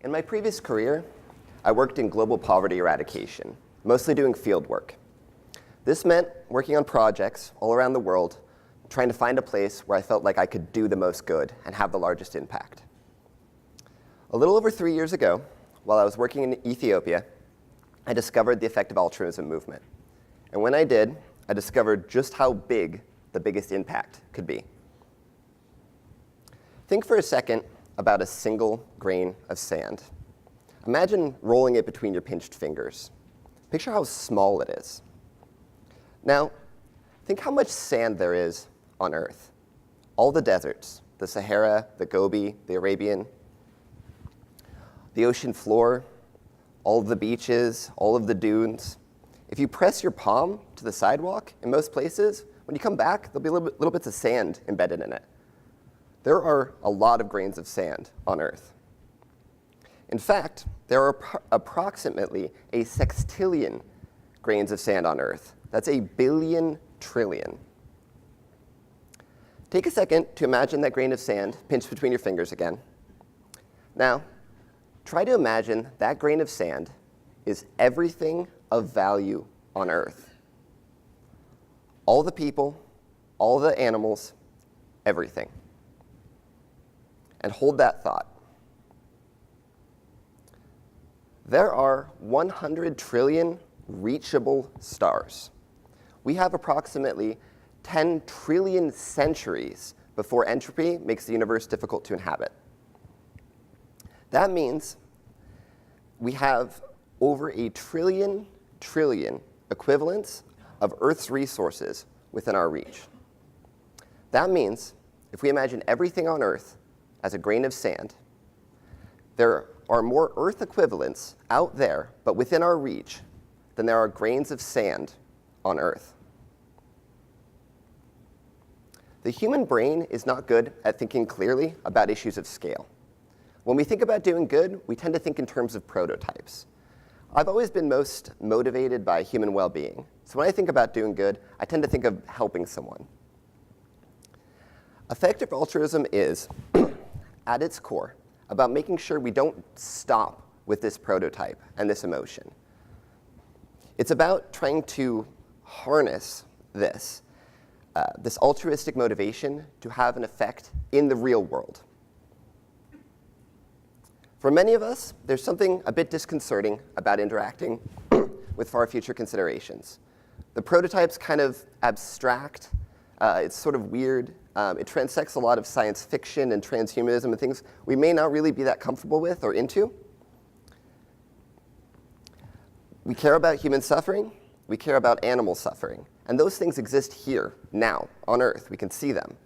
In my previous career, I worked in global poverty eradication, mostly doing field work. This meant working on projects all around the world, trying to find a place where I felt like I could do the most good and have the largest impact. A little over 3 years ago, while I was working in Ethiopia, I discovered the effective altruism movement. And when I did, I discovered just how big the biggest impact could be. Think for a second about a single grain of sand. Imagine rolling it between your pinched fingers. Picture how small it is. Now, think how much sand there is on Earth. All the deserts, the Sahara, the Gobi, the Arabian, the ocean floor, all of the beaches, all of the dunes. If you press your palm to the sidewalk in most places, when you come back, there'll be little bits of sand embedded in it. There are a lot of grains of sand on Earth. In fact, there are approximately a sextillion grains of sand on Earth. That's 1 billion trillion. Take a second to imagine that grain of sand pinched between your fingers again. Now, try to imagine that grain of sand is everything of value on Earth. All the people, all the animals, everything. And hold that thought. There are 100 trillion reachable stars. We have approximately 10 trillion centuries before entropy makes the universe difficult to inhabit. That means we have over 1 trillion equivalents of Earth's resources within our reach. That means if we imagine everything on Earth as a grain of sand, there are more Earth equivalents out there, but within our reach, than there are grains of sand on Earth. The human brain is not good at thinking clearly about issues of scale. When we think about doing good, we tend to think in terms of prototypes. I've always been most motivated by human well-being. So when I think about doing good, I tend to think of helping someone. Effective altruism is, at its core, about making sure we don't stop with this prototype and this emotion. It's about trying to harness this altruistic motivation to have an effect in the real world. For many of us, there's something a bit disconcerting about interacting with far future considerations. The prototype's kind of abstract. It's sort of weird. It transects a lot of science fiction and transhumanism and things we may not really be that comfortable with or into. We care about human suffering. We care about animal suffering. And those things exist here, now, on Earth. We can see them.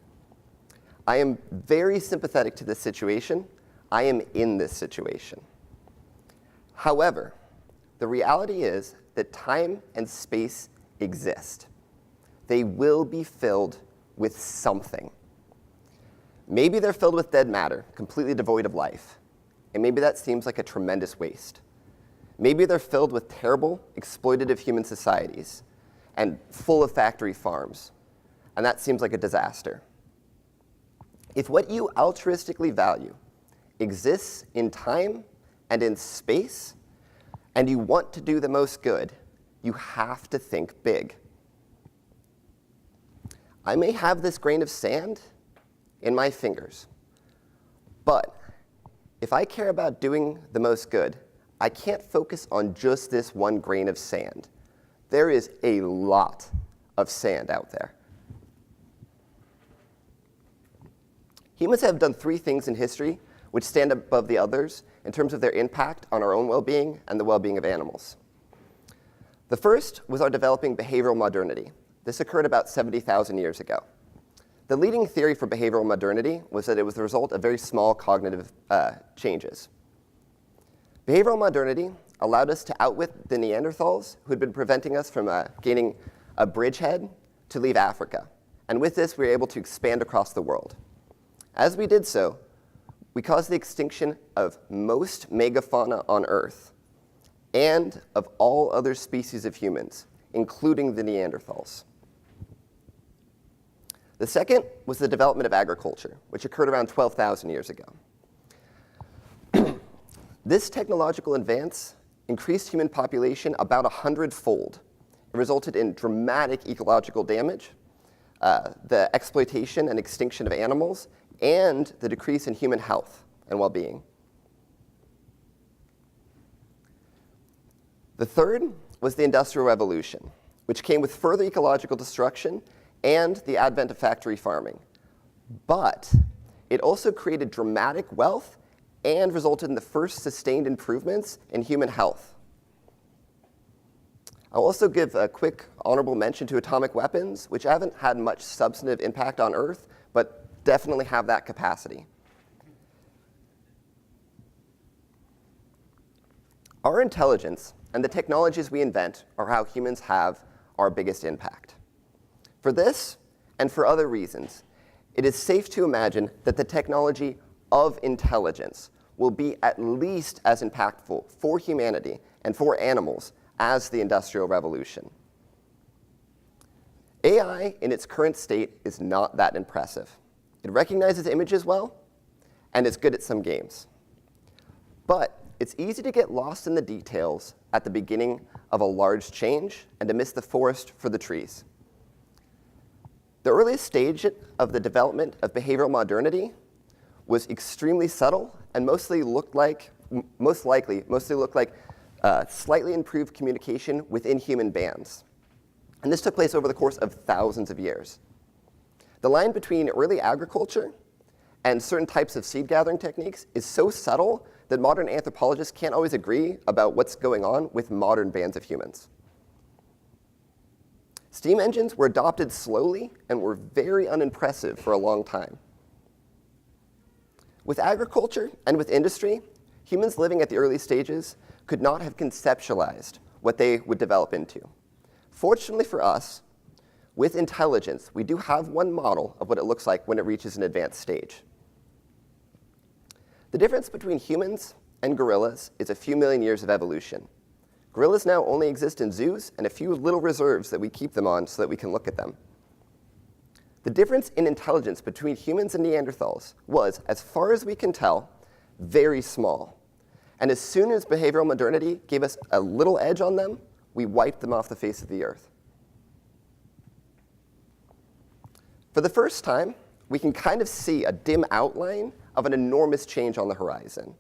I am very sympathetic to this situation. I am in this situation. However, the reality is that time and space exist. They will be filled with something. Maybe they're filled with dead matter, completely devoid of life. And maybe that seems like a tremendous waste. Maybe they're filled with terrible, exploitative human societies and full of factory farms. And that seems like a disaster. If what you altruistically value exists in time and in space, and you want to do the most good, you have to think big. I may have this grain of sand in my fingers, but if I care about doing the most good, I can't focus on just this one grain of sand. There is a lot of sand out there. Humans have done 3 things in history which stand above the others in terms of their impact on our own well-being and the well-being of animals. The first was our developing behavioral modernity. This occurred about 70,000 years ago. The leading theory for behavioral modernity was that it was the result of very small cognitive changes. Behavioral modernity allowed us to outwit the Neanderthals who had been preventing us from gaining a bridgehead to leave Africa. And with this, we were able to expand across the world. As we did so, we caused the extinction of most megafauna on Earth and of all other species of humans, including the Neanderthals. The second was the development of agriculture, which occurred around 12,000 years ago. This technological advance increased human population about 100-fold. It resulted in dramatic ecological damage, the exploitation and extinction of animals, and the decrease in human health and well-being. The third was the Industrial Revolution, which came with further ecological destruction and the advent of factory farming. But it also created dramatic wealth and resulted in the first sustained improvements in human health. I'll also give a quick honorable mention to atomic weapons, which haven't had much substantive impact on Earth, but definitely have that capacity. Our intelligence and the technologies we invent are how humans have our biggest impact. For this, and for other reasons, it is safe to imagine that the technology of intelligence will be at least as impactful for humanity and for animals as the Industrial Revolution. AI in its current state is not that impressive. It recognizes images well, and it's good at some games. But it's easy to get lost in the details at the beginning of a large change and to miss the forest for the trees. The earliest stage of the development of behavioral modernity was extremely subtle and most likely looked like slightly improved communication within human bands. And this took place over the course of thousands of years. The line between early agriculture and certain types of seed gathering techniques is so subtle that modern anthropologists can't always agree about what's going on with modern bands of humans. Steam engines were adopted slowly and were very unimpressive for a long time. With agriculture and with industry, humans living at the early stages could not have conceptualized what they would develop into. Fortunately for us, with intelligence, we do have one model of what it looks like when it reaches an advanced stage. The difference between humans and gorillas is a few million years of evolution. Gorillas now only exist in zoos and a few little reserves that we keep them on so that we can look at them. The difference in intelligence between humans and Neanderthals was, as far as we can tell, very small. And as soon as behavioral modernity gave us a little edge on them, we wiped them off the face of the earth. For the first time, we can kind of see a dim outline of an enormous change on the horizon,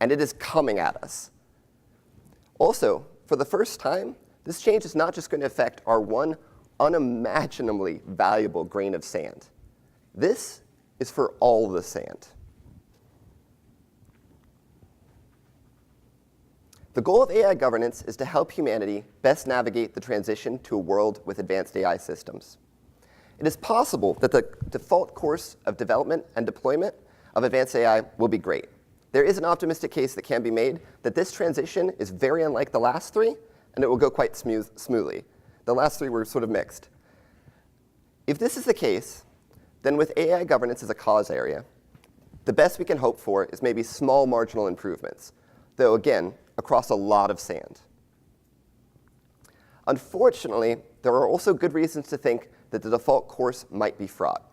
and it is coming at us. Also, for the first time, this change is not just going to affect our one unimaginably valuable grain of sand. This is for all the sand. The goal of AI governance is to help humanity best navigate the transition to a world with advanced AI systems. It is possible that the default course of development and deployment of advanced AI will be great. There is an optimistic case that can be made that this transition is very unlike the last three, and it will go quite smoothly. The last three were sort of mixed. If this is the case, then with AI governance as a cause area, the best we can hope for is maybe small marginal improvements, though again, across a lot of sand. Unfortunately, there are also good reasons to think that the default course might be fraught.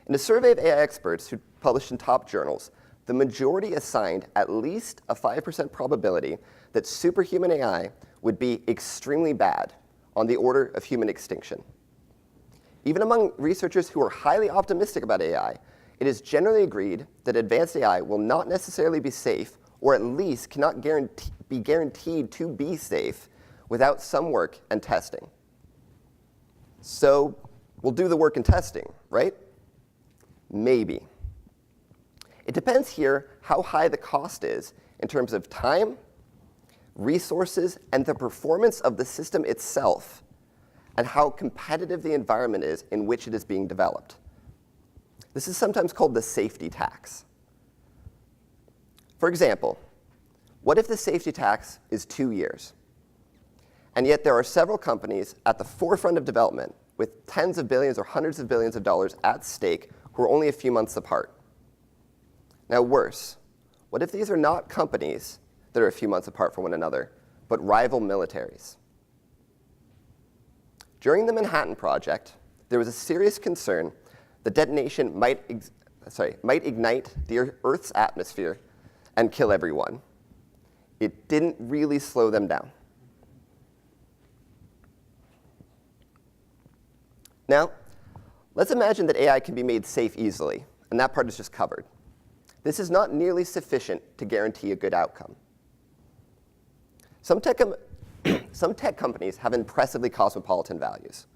In a survey of AI experts who published in top journals, the majority assigned at least a 5% probability that superhuman AI would be extremely bad, on the order of human extinction. Even among researchers who are highly optimistic about AI, it is generally agreed that advanced AI will not necessarily be safe, or at least cannot be guaranteed to be safe without some work and testing. So we'll do the work and testing, right? Maybe. It depends here how high the cost is in terms of time, resources, and the performance of the system itself, and how competitive the environment is in which it is being developed. This is sometimes called the safety tax. For example, what if the safety tax is 2 years? And yet there are several companies at the forefront of development with tens of billions or hundreds of billions of dollars at stake who are only a few months apart. Now worse, what if these are not companies that are a few months apart from one another, but rival militaries? During the Manhattan Project, there was a serious concern the detonation might ignite the Earth's atmosphere and kill everyone. It didn't really slow them down. Now, let's imagine that AI can be made safe easily, and that part is just covered. This is not nearly sufficient to guarantee a good outcome. Some tech companies have impressively cosmopolitan values,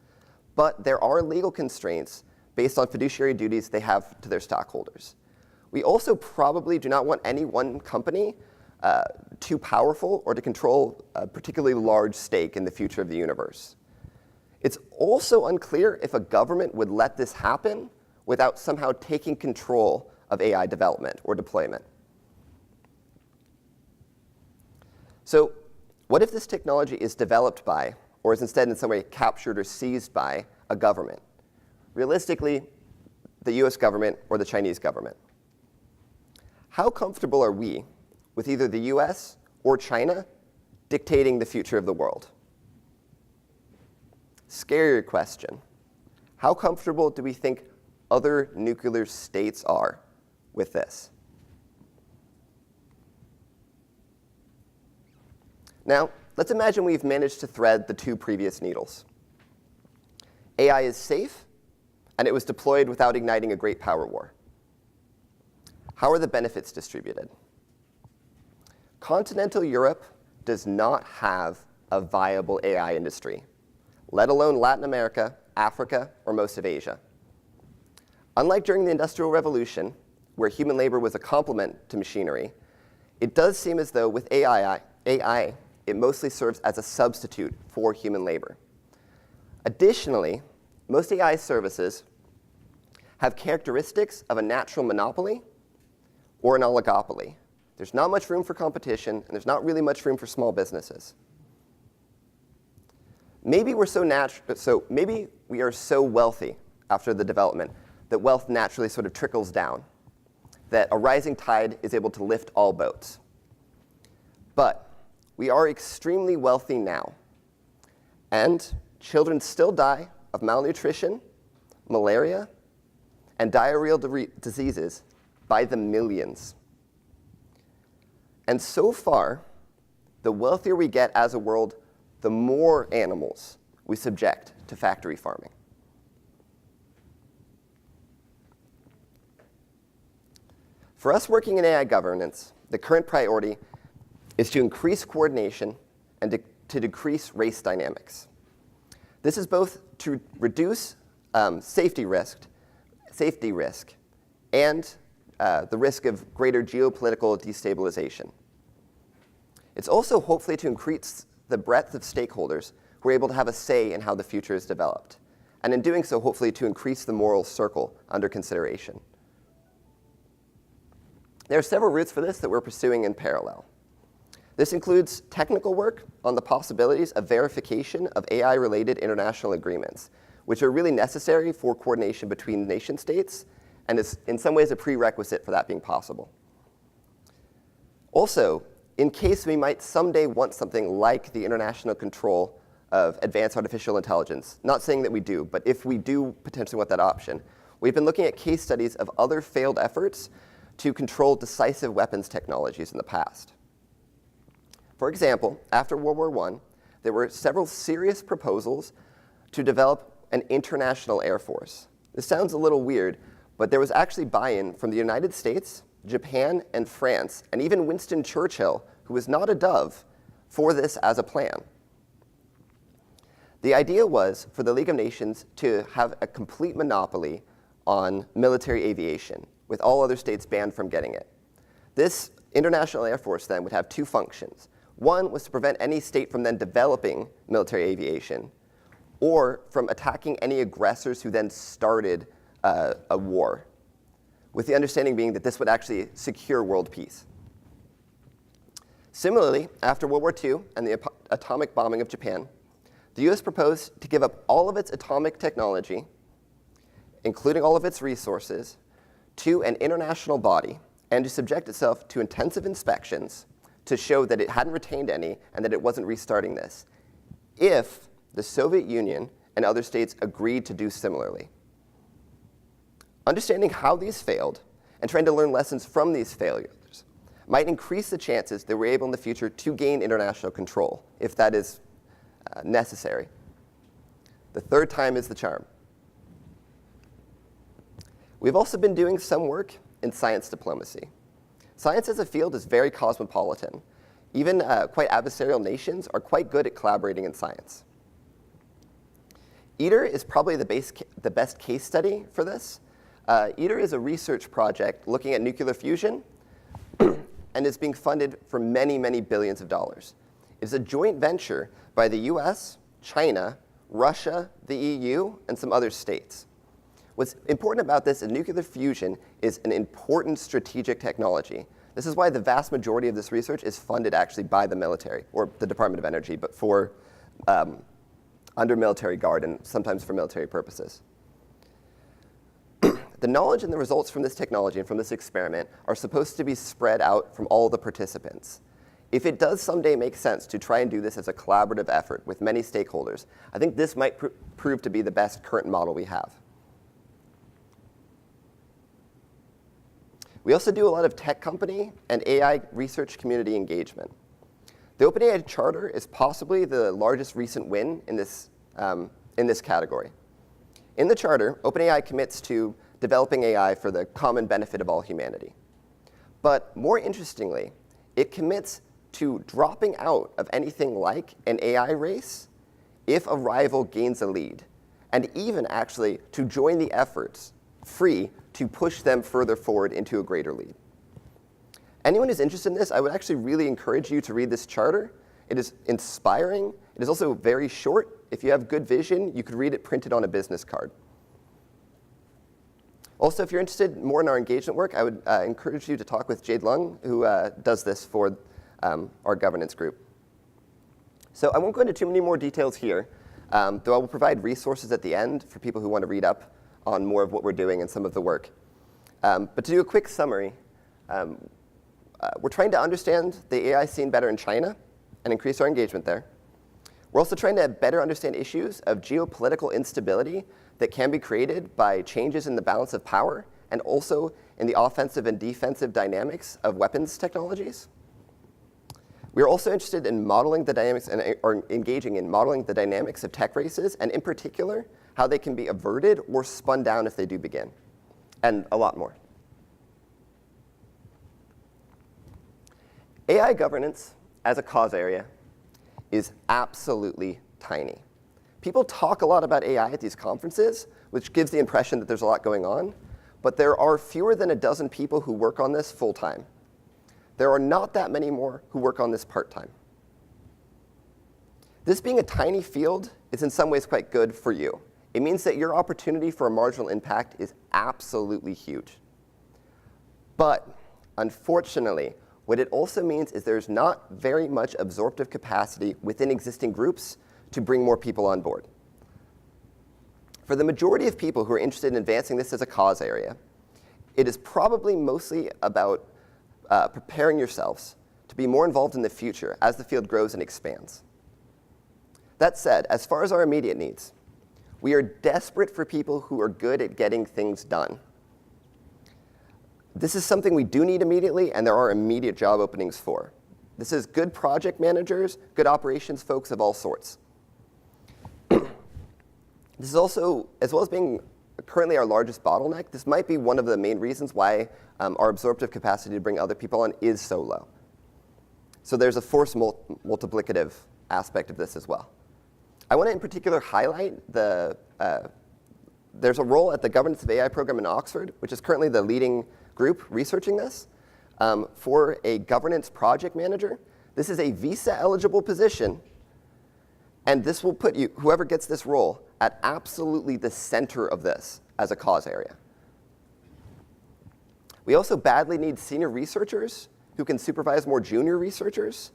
but there are legal constraints based on fiduciary duties they have to their stockholders. We also probably do not want any one company too powerful or to control a particularly large stake in the future of the universe. It's also unclear if a government would let this happen without somehow taking control of AI development or deployment. So what if this technology is developed by, or is instead in some way captured or seized by, a government? Realistically, the US government or the Chinese government. How comfortable are we with either the US or China dictating the future of the world? Scarier question. How comfortable do we think other nuclear states are with this? Now, let's imagine we've managed to thread the two previous needles. AI is safe, and it was deployed without igniting a great power war. How are the benefits distributed? Continental Europe does not have a viable AI industry, let alone Latin America, Africa, or most of Asia. Unlike during the Industrial Revolution, where human labor was a complement to machinery, it does seem as though with AI, it mostly serves as a substitute for human labor. Additionally, most AI services have characteristics of a natural monopoly or an oligopoly. There's not much room for competition, and there's not really much room for small businesses. Maybe maybe we are so wealthy after the development that wealth naturally sort of trickles down, that a rising tide is able to lift all boats. But we are extremely wealthy now, and children still die of malnutrition, malaria, and diarrheal diseases by the millions. And so far, the wealthier we get as a world, the more animals we subject to factory farming. For us working in AI governance, the current priority is to increase coordination and to decrease race dynamics. This is both to reduce safety risk and the risk of greater geopolitical destabilization. It's also hopefully to increase the breadth of stakeholders who are able to have a say in how the future is developed, and in doing so, hopefully to increase the moral circle under consideration. There are several routes for this that we're pursuing in parallel. This includes technical work on the possibilities of verification of AI-related international agreements, which are really necessary for coordination between nation states, and is in some ways a prerequisite for that being possible. Also, in case we might someday want something like the international control of advanced artificial intelligence, not saying that we do, but if we do potentially want that option, we've been looking at case studies of other failed efforts to control decisive weapons technologies in the past. For example, after World War I, there were several serious proposals to develop an international air force. This sounds a little weird, but there was actually buy-in from the United States, Japan, and France, and even Winston Churchill, who was not a dove, for this as a plan. The idea was for the League of Nations to have a complete monopoly on military aviation, with all other states banned from getting it. This international air force then would have two functions. One was to prevent any state from then developing military aviation, or from attacking any aggressors who then started a war, with the understanding being that this would actually secure world peace. Similarly, after World War II and the atomic bombing of Japan, the US proposed to give up all of its atomic technology, including all of its resources, to an international body, and to subject itself to intensive inspections to show that it hadn't retained any and that it wasn't restarting this, if the Soviet Union and other states agreed to do similarly. Understanding how these failed and trying to learn lessons from these failures might increase the chances that we're able in the future to gain international control, if that is necessary. The third time is the charm. We've also been doing some work in science diplomacy. Science as a field is very cosmopolitan. Even quite adversarial nations are quite good at collaborating in science. ITER is probably the best case study for this. ITER is a research project looking at nuclear fusion and is being funded for many, many billions of dollars. It's a joint venture by the US, China, Russia, the EU, and some other states. What's important about this is nuclear fusion is an important strategic technology. This is why the vast majority of this research is funded actually by the military, or the Department of Energy, but for under military guard and sometimes for military purposes. The knowledge and the results from this technology and from this experiment are supposed to be spread out from all the participants. If it does someday make sense to try and do this as a collaborative effort with many stakeholders, I think this might prove to be the best current model we have. We also do a lot of tech company and AI research community engagement. The OpenAI Charter is possibly the largest recent win in this category. In the Charter, OpenAI commits to developing AI for the common benefit of all humanity. But more interestingly, it commits to dropping out of anything like an AI race if a rival gains a lead, and even actually to join the efforts free to push them further forward into a greater lead. Anyone who's interested in this, I would actually really encourage you to read this charter. It is inspiring. It is also very short. If you have good vision, you could read it printed on a business card. Also, if you're interested more in our engagement work, I would encourage you to talk with Jade Lung, who does this for our governance group. So I won't go into too many more details here, though I will provide resources at the end for people who want to read up on more of what we're doing and some of the work. But to do a quick summary, we're trying to understand the AI scene better in China and increase our engagement there. We're also trying to better understand issues of geopolitical instability that can be created by changes in the balance of power and also in the offensive and defensive dynamics of weapons technologies. We're also interested in modeling the dynamics or engaging in modeling the dynamics of tech races, and in particular, how they can be averted or spun down if they do begin, and a lot more. AI governance as a cause area is absolutely tiny. People talk a lot about AI at these conferences, which gives the impression that there's a lot going on, but there are fewer than a dozen people who work on this full-time. There are not that many more who work on this part-time. This being a tiny field is in some ways quite good for you. It means that your opportunity for a marginal impact is absolutely huge. But unfortunately, what it also means is there's not very much absorptive capacity within existing groups to bring more people on board. For the majority of people who are interested in advancing this as a cause area, it is probably mostly about preparing yourselves to be more involved in the future as the field grows and expands. That said, as far as our immediate needs, we are desperate for people who are good at getting things done. This is something we do need immediately, and there are immediate job openings for. This is good project managers, good operations folks of all sorts. This is also, as well as being currently our largest bottleneck, this might be one of the main reasons why our absorptive capacity to bring other people on is so low. So there's a force multiplicative aspect of this as well. I want to in particular highlight there's a role at the Governance of AI program in Oxford, which is currently the leading group researching this, for a governance project manager. This is a visa-eligible position, and this will put you, whoever gets this role, at absolutely the center of this as a cause area. We also badly need senior researchers who can supervise more junior researchers.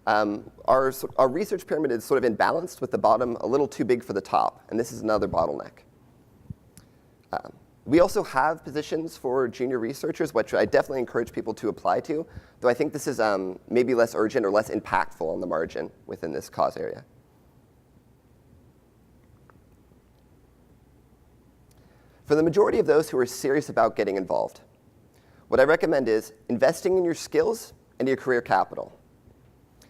Our research pyramid is sort of imbalanced, with the bottom a little too big for the top, and this is another bottleneck. We also have positions for junior researchers, which I definitely encourage people to apply to, though I think this is maybe less urgent or less impactful on the margin within this cause area. For the majority of those who are serious about getting involved, what I recommend is investing in your skills and your career capital.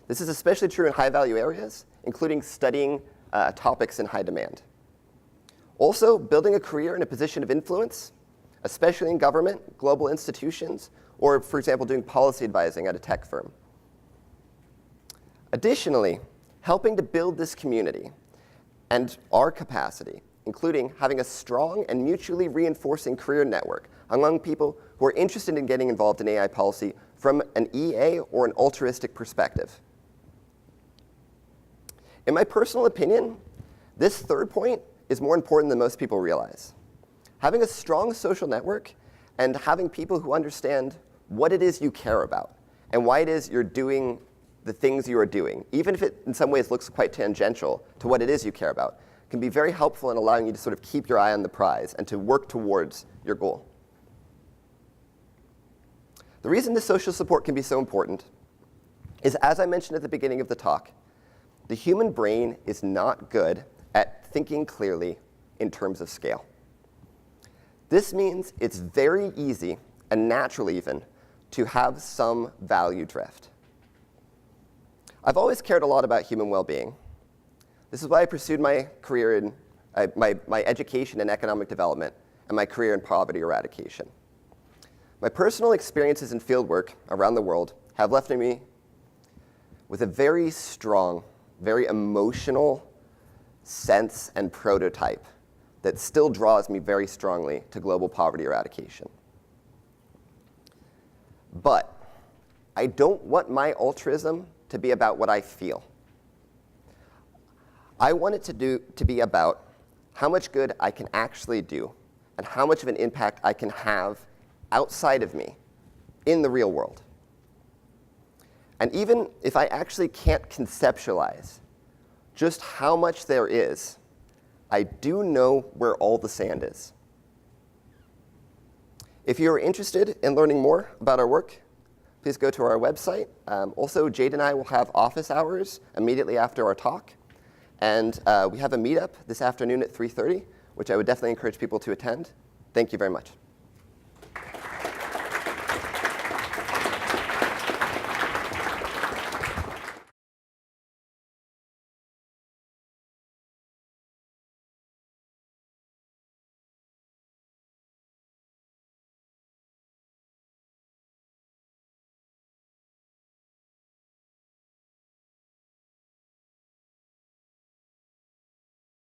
This is especially true in high-value areas, including studying topics in high demand. Also, building a career in a position of influence, especially in government, global institutions, or, for example, doing policy advising at a tech firm. Additionally, helping to build this community and our capacity, including having a strong and mutually reinforcing career network among people who are interested in getting involved in AI policy from an EA or an altruistic perspective. In my personal opinion, this third point is more important than most people realize. Having a strong social network and having people who understand what it is you care about and why it is you're doing the things you are doing, even if it in some ways looks quite tangential to what it is you care about, can be very helpful in allowing you to sort of keep your eye on the prize and to work towards your goal. The reason this social support can be so important is, as I mentioned at the beginning of the talk, the human brain is not good at thinking clearly in terms of scale. This means it's very easy, and natural even, to have some value drift. I've always cared a lot about human well-being. This is why I pursued my career in my education in economic development and my career in poverty eradication. My personal experiences in fieldwork around the world have left me with a very strong, very emotional sense and prototype that still draws me very strongly to global poverty eradication. But I don't want my altruism to be about what I feel. I want it to be about how much good I can actually do and how much of an impact I can have outside of me in the real world. And even if I actually can't conceptualize just how much there is, I do know where all the sand is. If you're interested in learning more about our work, please go to our website. Also, Jade and I will have office hours immediately after our talk. And we have a meetup this afternoon at 3:30, which I would definitely encourage people to attend. Thank you very much.